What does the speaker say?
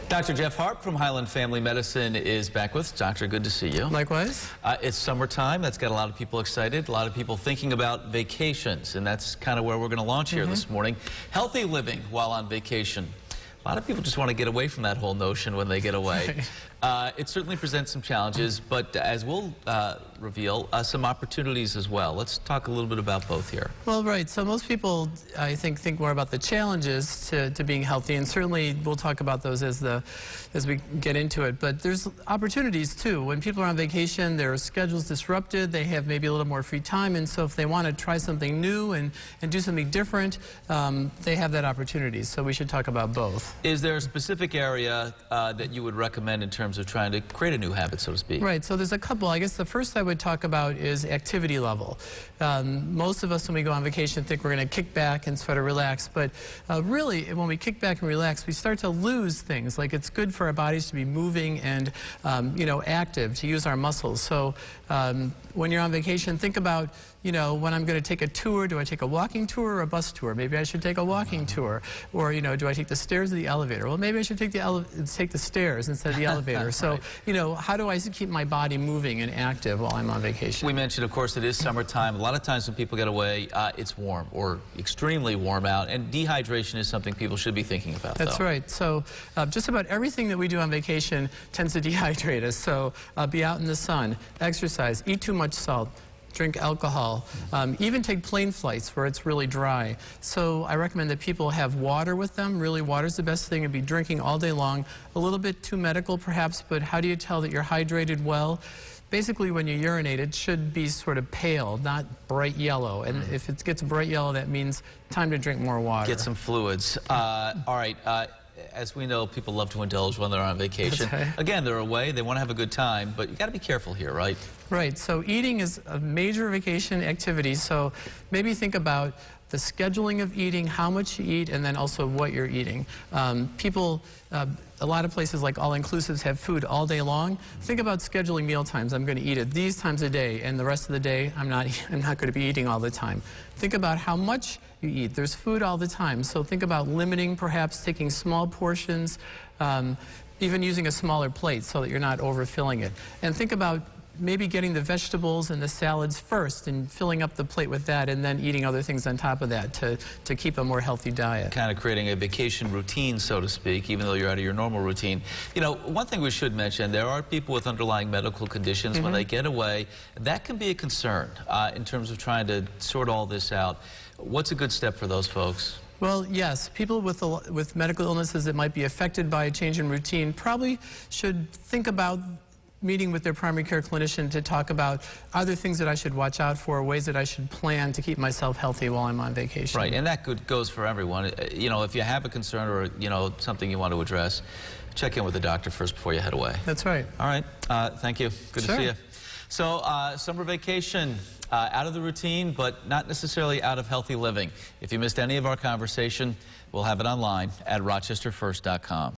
Dr. Jeff Harp from Highland Family Medicine is back with us. Doctor, good to see you. Likewise. It's summertime. That's got a lot of people excited, a lot of people thinking about vacations, and that's kind of where we're going to launch here this morning. Healthy living while on vacation. A lot of people just want to get away from that whole notion when they get away. It certainly presents some challenges, but as we'll reveal, some opportunities as well. Let's talk a little bit about both here. Well, right. So most people, I think more about the challenges to being healthy, and certainly we'll talk about those as we get into it. But there's opportunities too. When people are on vacation, their schedule's disrupted. They have maybe a little more free time, and so if they want to try something new and do something different, they have that opportunity. So we should talk about both. Is there a specific area that you would recommend in terms of trying to create a new habit, so to speak? Right, so there's a couple. I guess the first I would talk about is activity level. Most of us when we go on vacation think we're going to kick back and sort of relax, but really when we kick back and relax, we start to lose things. Like it's good for our bodies to be moving and active, to use our muscles. So when you're on vacation, think about when I'm going to take a tour, do I take a walking tour or a bus tour? Maybe I should take a walking tour. Or, do I take the stairs or the elevator? Well, maybe I should take the stairs instead of the elevator. So, how do I keep my body moving and active while I'm on vacation? We mentioned, of course, it is summertime. A lot of times when people get away, it's warm or extremely warm out, and dehydration is something people should be thinking about. That's right. So just about everything that we do on vacation tends to dehydrate us. So be out in the sun, exercise, eat too much salt, drink alcohol, even take plane flights where it's really dry. So I recommend that people have water with them. Really, water's the best thing to be drinking all day long. A little bit too medical perhaps, but how do you tell that you're hydrated well? Basically, when you urinate, it should be sort of pale, not bright yellow. And if it gets bright yellow, that means time to drink more water. Get some fluids. All right. As we know, people love to indulge when they're on vacation. Right. Again, they're away, they want to have a good time, but you got to be careful here, right? Right. So eating is a major vacation activity. So maybe think about the scheduling of eating, how much you eat, and then also what you're eating. A lot of places like all-inclusives have food all day long. Think about scheduling meal times. I'm going to eat at these times a day, and the rest of the day I'm not going to be eating all the time. Think about how much you eat. There's food all the time, so think about limiting, perhaps taking small portions, even using a smaller plate so that you're not overfilling it. And think about maybe getting the vegetables and the salads first and filling up the plate with that and then eating other things on top of that to keep a more healthy diet. Kind of creating a vacation routine, so to speak, even though you're out of your normal routine. One thing we should mention, there are people with underlying medical conditions. When they get away, that can be a concern in terms of trying to sort all this out. What's a good step for those folks? Well, yes, people with medical illnesses that might be affected by a change in routine probably should think about meeting with their primary care clinician to talk about other things that I should watch out for, ways that I should plan to keep myself healthy while I'm on vacation. Right, and that goes for everyone. If you have a concern or, something you want to address, check in with the doctor first before you head away. That's right. All right, thank you. Good to see you. So, summer vacation, out of the routine, but not necessarily out of healthy living. If you missed any of our conversation, we'll have it online at rochesterfirst.com.